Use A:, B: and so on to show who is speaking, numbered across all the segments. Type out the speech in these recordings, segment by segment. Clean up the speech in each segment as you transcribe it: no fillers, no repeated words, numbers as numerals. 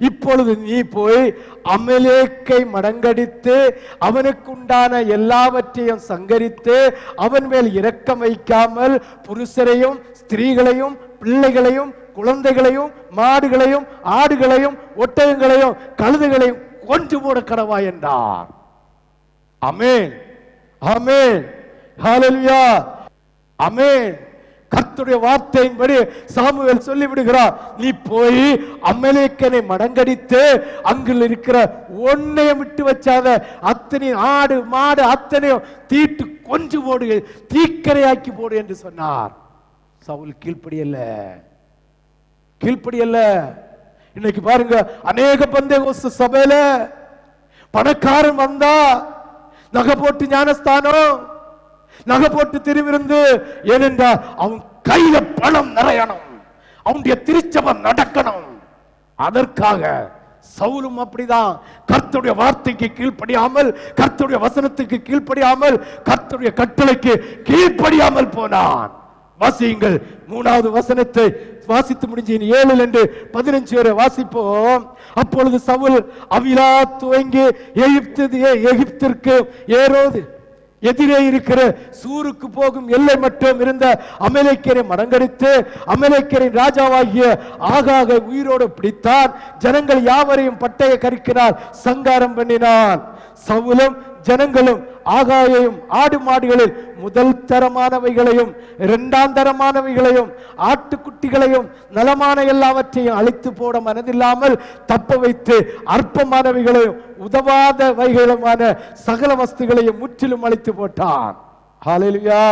A: இப்பொழுது நீ போய் அமலேக்கை மடங்கடித்து அவனுக்குண்டான எல்லாவற்றையும் சங்கரித்து அவன் மேல் இரக்கம் வைக்காமல் புருஷரையும் ஸ்திரீகளையும் பிள்ளைகளையும் குழந்தைகளையும் மாடுகளையும் ஆடுகளையும் ஒட்டகங்களையும் கழுதைகளையும் கொன்று போட கடவாய் என்றார். ஆமென், ஆமென், ஹல்லேலூயா, ஆமென். கர்த்தருடைய வார்த்தையின்படி சாமுவேல் சொல்லி விடுகிறார், நீ போய் அமலேக்கனை மடங்கடித்து அங்கில் இருக்கிற ஒன்னையும் விட்டு வச்சாத அத்தனை ஆடு மாடு அத்தனையும் தீட்டு கொன்று போடு, தீக்கரையாக்கி போடு என்று சொன்னார். சவுல் கீழ்ப்படியல்ல, கீழ்ப்படியல்ல. இன்னைக்கு பாருங்க, அநேக பெந்தேகோஸ்து சபையில பணக்காரன் வந்தா நகை போட்டு ஞானஸ்தானம், நகை போட்டு திருவிருந்து, ஏனென்றால் அவன் கையில பணம் நிறையணும், அவனுடைய திருச்சபம் நடக்கணும். அதற்காக சவுலும் அப்படிதான் கர்த்தருடைய வார்த்தைக்கு கீழ்ப்படியாமல், கர்த்தருடைய வசனத்துக்கு கீழ்ப்படியாமல், கர்த்தருடைய கட்டளைக்கு கீழ்ப்படியாமல் போனான். வாசியுங்கள் 3வது வசனத்தை வாசித்து முடிஞ்சு 7-15 வரை வாசிப்போம். அப்பொழுது சவுல் அவிலா துவங்கி எகிப்திற்கு ஏரோது எதிரே இருக்கிற சூருக்கு போகும் எல்லை மட்டும் இருந்த அமலேக்கியரை மடங்கடித்து அமலேக்கியரின் ராஜாவாகிய ஆகாகை உயிரோடு பிடித்தான். ஜனங்கள் யாவரையும் பட்டய கருக்கினால் சங்காரம் பண்ணினான். சவுலும் ஜனங்களும் ஆகாயையும் ஆடு மாடுகளில் முதல் தரமானவைகளையும் இரண்டாம் தரமானவைகளையும் ஆட்டுக்குட்டிகளையும் நலமான எல்லாவற்றையும் அழித்து போட மனதில்லாமல் தப்ப வைத்து அற்பமானவைகளையும் உதவாதவைகளுமான சகல வஸ்துகளையும் முற்றிலும் அழித்து போட்டான். ஹல்லேலூயா.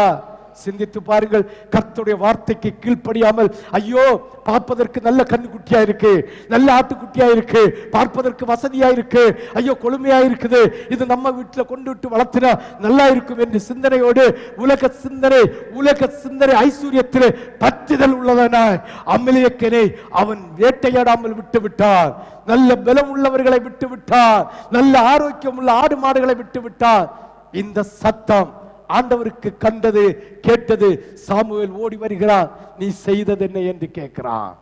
A: சிந்தித்து பாருங்கள், கர்த்தருடைய வார்த்தைக்கு கீழ்ப்படியாமல், ஐயோ பார்ப்பதற்கு நல்ல கண்ணுக்குட்டியா இருக்கு, நல்ல ஆட்டுக்குட்டியா இருக்கு, பார்ப்பதற்கு வசதியா இருக்கு, ஐயோ கொழுமையா இருக்குது, இது நம்ம வீட்டில் கொண்டு விட்டு வளர்த்தினா நல்லா இருக்கும் என்று சிந்தனையோடு உலக சிந்தனை ஐஸ்வர்யத்திலே பற்றுதல் உள்ளவனாய் அமலேக்கியனை அவன் வேட்டையாடாமல் விட்டு விட்டார். நல்ல பலம் உள்ளவர்களை விட்டு விட்டார், நல்ல ஆரோக்கியம் உள்ள ஆடு மாடுகளை விட்டு விட்டார். இந்த சத்தம் ஆண்டவருக்கு கண்டது கேட்டது. சாமுவேல் ஓடி வருகிறான், நீ செய்தது என்ன என்று கேட்கிறான்.